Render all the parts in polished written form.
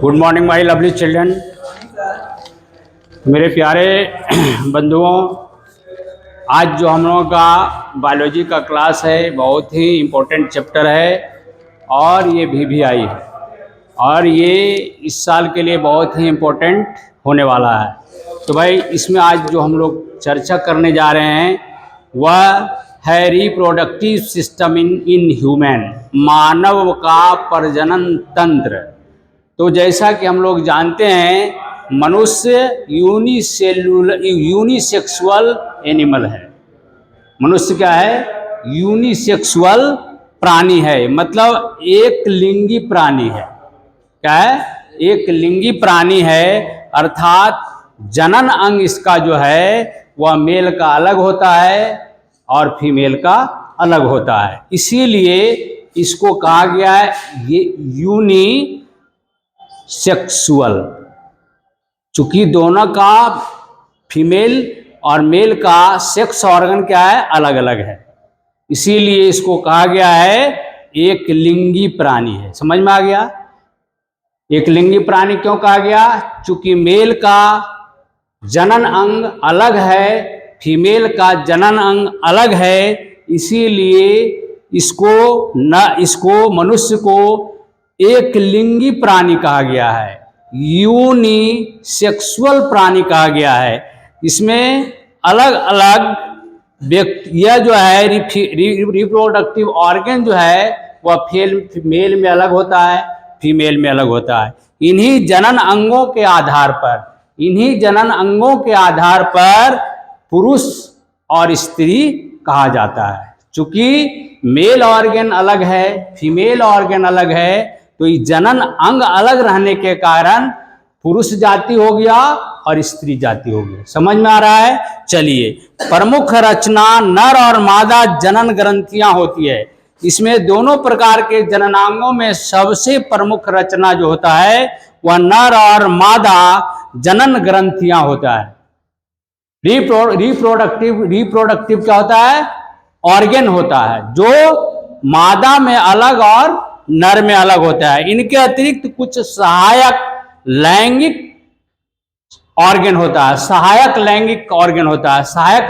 Good morning my lovely children. मेरे प्यारे बंधुओं, आज जो हम लोगों का बायोलॉजी का क्लास है बहुत ही इम्पोर्टेंट चैप्टर है और ये VVI है और ये इस साल के लिए बहुत ही इम्पोर्टेंट होने वाला है। तो भाई इसमें आज जो हम लोग चर्चा करने जा रहे हैं वह है रिप्रोडक्टिव सिस्टम इन ह्यूमन, मानव का प्रजनन तंत्र। तो जैसा कि हम लोग जानते हैं मनुष्य यूनिसेक्सुअल एनिमल है। मनुष्य क्या है? यूनिसेक्सुअल प्राणी है, मतलब एक लिंगी प्राणी है। क्या है? एक लिंगी प्राणी है, अर्थात जनन अंग इसका जो है वह मेल का अलग होता है और फीमेल का अलग होता है। इसीलिए इसको कहा गया है ये यूनिसेक्सुअल। चूंकि दोनों का फीमेल और मेल का सेक्स ऑर्गन क्या है? अलग अलग है, इसीलिए इसको कहा गया है एक लिंगी प्राणी है। समझ में आ गया? एक लिंगी प्राणी क्यों कहा गया? चूंकि मेल का जनन अंग अलग है, फीमेल का जनन अंग अलग है, इसीलिए इसको मनुष्य को एक लिंगी प्राणी कहा गया है, यूनिसेक्सुअल प्राणी कहा गया है। इसमें अलग अलग व्यक्ति, यह जो है रिप्रोडक्टिव ऑर्गन जो है वह मेल में अलग होता है, फीमेल में अलग होता है। इन्हीं जनन अंगों के आधार पर पुरुष और स्त्री कहा जाता है। चूंकि मेल ऑर्गन अलग है, फीमेल ऑर्गन अलग है, तो ये जनन अंग अलग रहने के कारण पुरुष जाति हो गया और स्त्री जाति हो गई। समझ में आ रहा है? चलिए, प्रमुख रचना नर और मादा जनन ग्रंथियां होती है। इसमें दोनों प्रकार के जननांगों में सबसे प्रमुख रचना जो होता है वह नर और मादा जनन ग्रंथियां होता है। रिप्रोडक्टिव क्या होता है? ऑर्गन होता है जो मादा में अलग और नर में अलग होता है। इनके अतिरिक्त कुछ सहायक लैंगिक ऑर्गन होता है। सहायक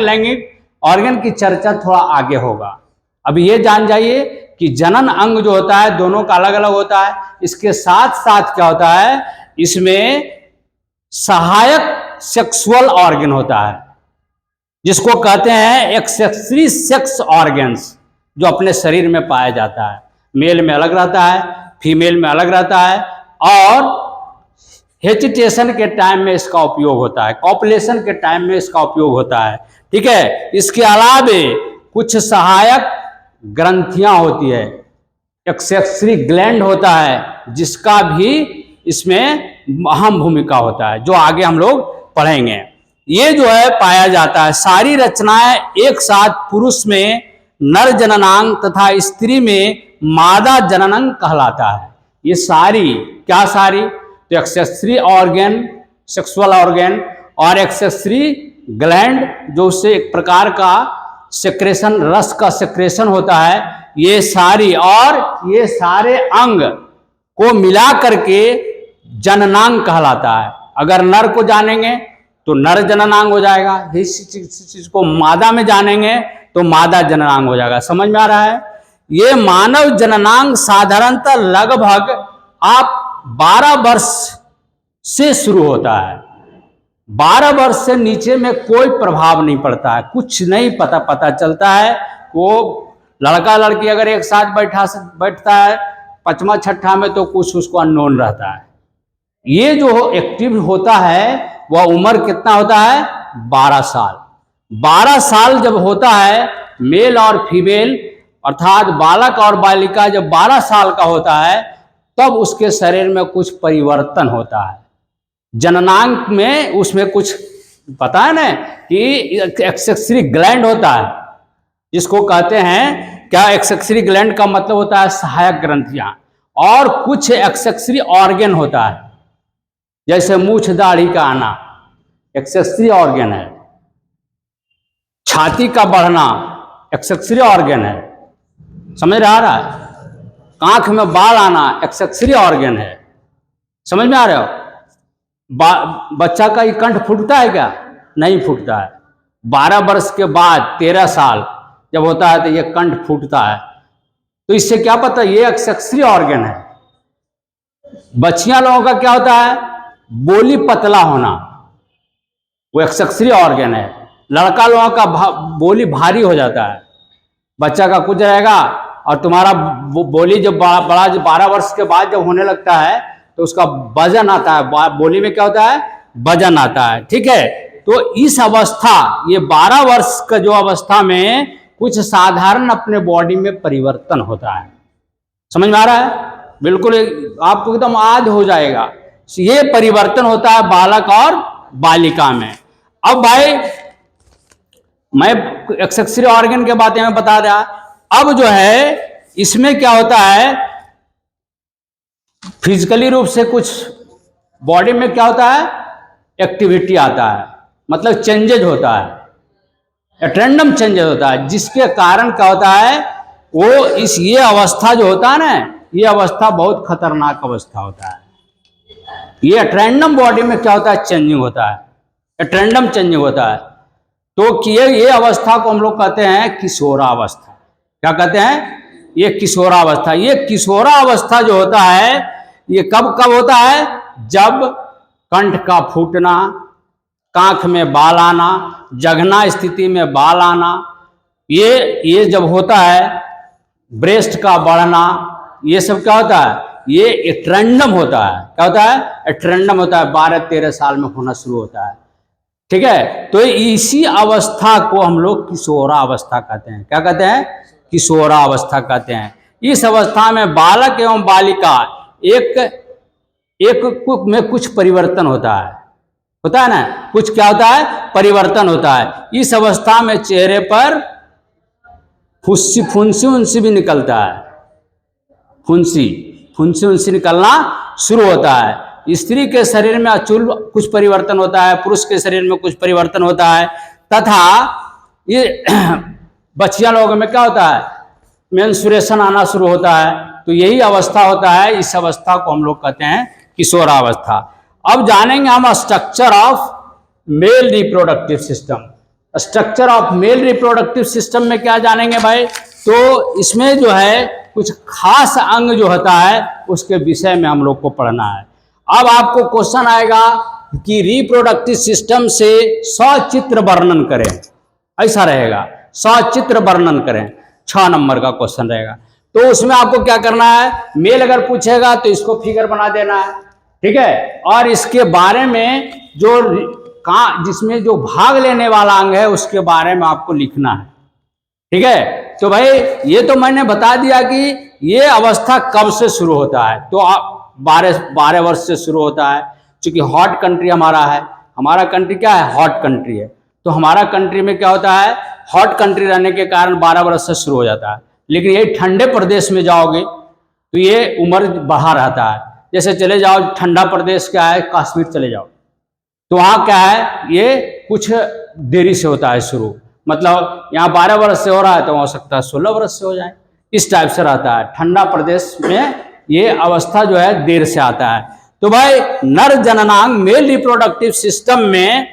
लैंगिक ऑर्गन की चर्चा थोड़ा आगे होगा। अभी ये जान जाइए कि जनन अंग जो होता है दोनों का अलग अलग होता है। इसके साथ साथ क्या होता है? इसमें सहायक सेक्सुअल ऑर्गन होता है, जिसको कहते हैं एक्सेसरी सेक्स ऑर्गन्स, जो अपने शरीर में पाया जाता है। मेल में अलग रहता है, फीमेल में अलग रहता है, और हेजिटेशन के टाइम में इसका उपयोग होता है, कॉपुलेशन के टाइम में इसका उपयोग होता है। ठीक है? इसके अलावे कुछ सहायक ग्रंथियां होती है, एक्सेसरी ग्लैंड होता है, जिसका भी इसमें अहम भूमिका होता है, जो आगे हम लोग पढ़ेंगे। ये जो है पाया जाता है। सारी रचनाएं एक साथ पुरुष में नर जननांग तथा स्त्री में मादा जननांग कहलाता है। ये सारी तो एक्सेसरी ऑर्गन, सेक्सुअल ऑर्गन, और एक्सेसरी ग्लैंड जो उससे एक प्रकार का सेक्रेशन, रस का सेक्रेशन होता है, ये सारे अंग को मिला करके जननांग कहलाता है। अगर नर को जानेंगे तो नर जननांग हो जाएगा, इस चीज को मादा में जानेंगे तो मादा जननांग हो जाएगा। समझ में आ रहा है? ये मानव जननांग साधारणतः लगभग 12 वर्ष से शुरू होता है। 12 वर्ष से नीचे में कोई प्रभाव नहीं पड़ता है, कुछ नहीं पता चलता है। वो लड़का लड़की अगर एक साथ बैठता है 5वां 6ठा में तो कुछ उसको अननोन रहता है। ये जो एक्टिव होता है वह उम्र कितना होता है? 12 साल। 12 साल जब होता है, मेल और फीमेल अर्थात बालक और बालिका जब 12 साल का होता है, तब उसके शरीर में कुछ परिवर्तन होता है। जननांग में उसमें कुछ पता है ना कि एक्सेसरी ग्लैंड होता है, जिसको कहते हैं क्या? एक्सेसरी ग्लैंड का मतलब होता है सहायक ग्रंथियां, और कुछ एक्सेसरी ऑर्गन होता है, जैसे मूछ दाढ़ी का आना एक्सेसरी ऑर्गन है, छाती का बढ़ना एक्सेसरी ऑर्गन है। समझ रहा है? आंख में बाल आना एक्सेसरी ऑर्गन है। समझ में आ रहे हो? बच्चा का ये कंठ फूटता है क्या? नहीं फूटता है। 12 वर्ष के बाद 13 साल जब होता है तो ये कंठ फूटता है। तो इससे क्या पता ये एक्सेसरी ऑर्गन है। बच्चियां लोगों का क्या होता है? बोली पतला होना, वो एक्सेसरी ऑर्गन है। लड़का लोगों का बोली भारी हो जाता है। बच्चा का कुछ रहेगा और तुम्हारा बोली जब बड़ा 12 वर्ष के बाद जब होने लगता है तो उसका वजन आता है। बोली में क्या होता है? वजन आता है। ठीक है, तो इस अवस्था, ये 12 वर्ष का जो अवस्था में कुछ साधारण अपने बॉडी में परिवर्तन होता है। समझ में आ रहा है? बिल्कुल आपको एकदम आद हो जाएगा। ये परिवर्तन होता है बालक और बालिका में। अब भाई मैं एक्सेसरी ऑर्गन के बारे में बता रहा। अब जो है इसमें क्या होता है, फिजिकली रूप से कुछ बॉडी में क्या होता है? एक्टिविटी आता है, मतलब चेंजेज होता है, रैंडम चेंजेज होता है, जिसके कारण क्या होता है वो ये अवस्था जो होता है ना, ये अवस्था बहुत खतरनाक अवस्था होता है। ये रैंडम बॉडी में क्या होता है? चेंजिंग होता है, रैंडम चेंजिंग होता है। तो ये अवस्था को हम लोग कहते हैं किशोरावस्था। क्या कहते हैं? ये किशोरावस्था। ये किशोरावस्था जो होता है ये कब कब होता है? जब कंठ का फूटना, कांख में बाल आना, जघना स्थिति में बाल आना, ये जब होता है, ब्रेस्ट का बढ़ना, ये सब क्या होता है? ये एट्रेंडम होता है। क्या होता है? एट्रेंडम होता है। 12-13 साल में होना शुरू होता है। ठीक है, तो इसी अवस्था को हम लोग किशोरावस्था कहते हैं। क्या कहते हैं? किशोरावस्था कहते हैं। इस अवस्था में बालक एवं बालिका एक में कुछ परिवर्तन होता है ना? कुछ क्या होता है? परिवर्तन होता है। इस अवस्था में चेहरे पर फुंसी उनसी भी निकलता है। फुंसी उनसी निकलना शुरू होता है। स्त्री के शरीर में अचूल कुछ परिवर्तन होता है, पुरुष के शरीर में कुछ परिवर्तन होता है। तथा ये बच्चियां लोगों में क्या होता है? मेंस्ट्रुएशन आना शुरू होता है। तो यही अवस्था होता है। इस अवस्था को हम लोग कहते हैं किशोरावस्था। अब जानेंगे हम structure of male reproductive system. Structure of male reproductive system में क्या जानेंगे भाई? तो इसमें जो है कुछ खास अंग जो होता है उसके विषय में हम लोग को पढ़ना है। अब आपको क्वेश्चन आएगा कि रिप्रोडक्टिव सिस्टम से सचित्र वर्णन करें, ऐसा रहेगा। सचित्र वर्णन करें, 6 नंबर का क्वेश्चन रहेगा। तो उसमें आपको क्या करना है? मेल अगर पूछेगा तो इसको फिगर बना देना है। ठीक है, और इसके बारे में जिसमें जो भाग लेने वाला अंग है उसके बारे में आपको लिखना है। ठीक है, तो भाई ये तो मैंने बता दिया कि ये अवस्था कब से शुरू होता है। तो 12 वर्ष से शुरू होता है। क्योंकि हॉट कंट्री हमारा है, हमारा कंट्री क्या है? हॉट कंट्री है। तो हमारा कंट्री में क्या होता है? हॉट कंट्री रहने के कारण 12 वर्ष से शुरू हो जाता है। लेकिन यही ठंडे प्रदेश में जाओगे तो ये उम्र बढ़ा रहता है। जैसे चले जाओ ठंडा प्रदेश क्या है, कश्मीर चले जाओ तो वहाँ क्या है, ये कुछ देरी से होता है शुरू। मतलब यहाँ 12 वर्ष से हो रहा है तो हो सकता है 16 वर्ष से हो जाए, इस टाइप से रहता है। ठंडा प्रदेश में ये अवस्था जो है देर से आता है। तो भाई नर जननांग मेल रिप्रोडक्टिव सिस्टम में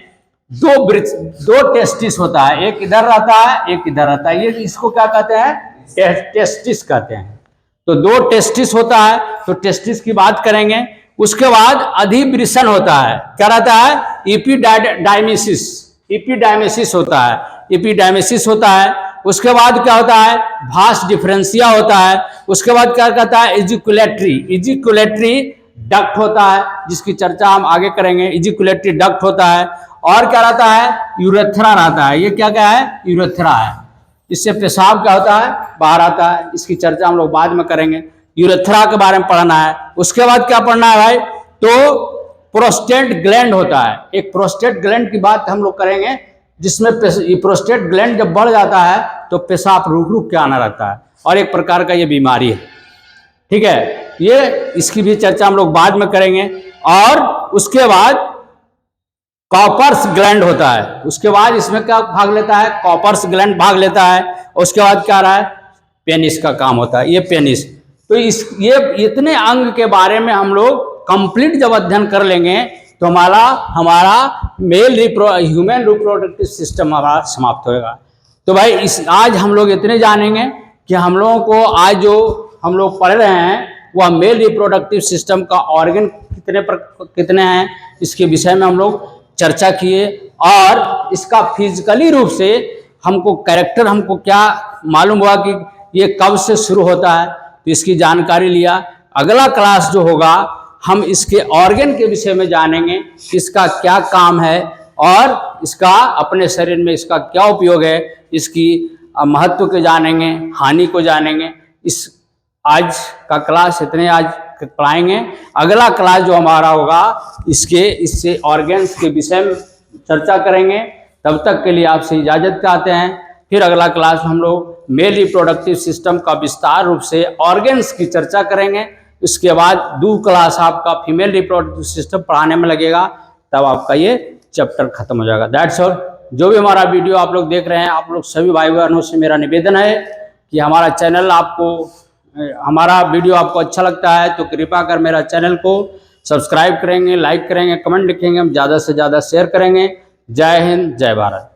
दो टेस्टिस होता है, एक इधर रहता है एक इधर रहता है। ये इसको क्या कहते हैं? टेस्टिस कहते हैं। तो 2 टेस्टिस होता है। तो टेस्टिस की बात करेंगे। उसके बाद अधिवृषण होता है। क्या रहता है? एपिडायमेसिस होता है। एपिडायमेसिस होता है। उसके बाद क्या होता है? भास डिफरेंशिया होता है। उसके बाद क्या कहता है? इजिकुलेटरी डक्ट होता है, जिसकी चर्चा हम आगे करेंगे। इजिकुलेटरी डक्ट होता है। और क्या रहता है? यूरेथ्रा रहता है। ये क्या है? यूरेथ्रा है। इससे पेशाब क्या होता है? बाहर आता है। इसकी चर्चा हम लोग बाद में करेंगे। यूरेथ्रा के बारे में पढ़ना है। उसके बाद क्या पढ़ना है भाई? तो प्रोस्टेट ग्लैंड होता है। एक प्रोस्टेट ग्लैंड की बात हम लोग करेंगे, जिसमें प्रोस्टेट ग्लैंड जब बढ़ जाता है तो पेशाब रुक के आना रहता है, और एक प्रकार का ये बीमारी है। ठीक है, ये इसकी भी चर्चा हम लोग बाद में करेंगे। और उसके बाद कॉपर्स ग्लैंड होता है। उसके बाद इसमें क्या भाग लेता है? कॉपर्स ग्लैंड भाग लेता है। उसके बाद क्या रहा है? पेनिस का काम होता है। ये पेनिस, तो ये इतने अंग के बारे में हम लोग कंप्लीट जब अध्ययन कर लेंगे तो हमारा ह्यूमन रिप्रोडक्टिव सिस्टम हमारा समाप्त होएगा। तो भाई आज हम लोग इतने जानेंगे कि हम लोगों को आज जो हम लोग पढ़ रहे हैं वह मेल रिप्रोडक्टिव सिस्टम का ऑर्गन कितने हैं, इसके विषय में हम लोग चर्चा किए, और इसका फिजिकली रूप से हमको कैरेक्टर हमको क्या मालूम हुआ कि ये कब से शुरू होता है, तो इसकी जानकारी लिया। अगला क्लास जो होगा हम इसके ऑर्गन के विषय में जानेंगे, इसका क्या काम है और इसका अपने शरीर में इसका क्या उपयोग है, इसकी महत्व को जानेंगे, हानि को जानेंगे। इस आज का क्लास इतने आज पढ़ाएंगे। अगला क्लास जो हमारा होगा इससे ऑर्गन्स के विषय में चर्चा करेंगे। तब तक के लिए आपसे इजाज़त चाहते हैं। फिर अगला क्लास हम लोग मेल रिप्रोडक्टिव सिस्टम का विस्तार रूप से ऑर्गन्स की चर्चा करेंगे। इसके बाद 2 क्लास आपका फीमेल रिप्रोडक्टिव सिस्टम पढ़ाने में लगेगा, तब आपका ये चैप्टर खत्म हो जाएगा। That's all. जो भी हमारा वीडियो आप लोग देख रहे हैं, आप लोग सभी भाई बहनों से मेरा निवेदन है कि हमारा वीडियो आपको अच्छा लगता है तो कृपया कर मेरा चैनल को सब्सक्राइब करेंगे, लाइक करेंगे, कमेंट लिखेंगे, हम ज़्यादा से ज़्यादा शेयर करेंगे। जय हिंद, जय भारत।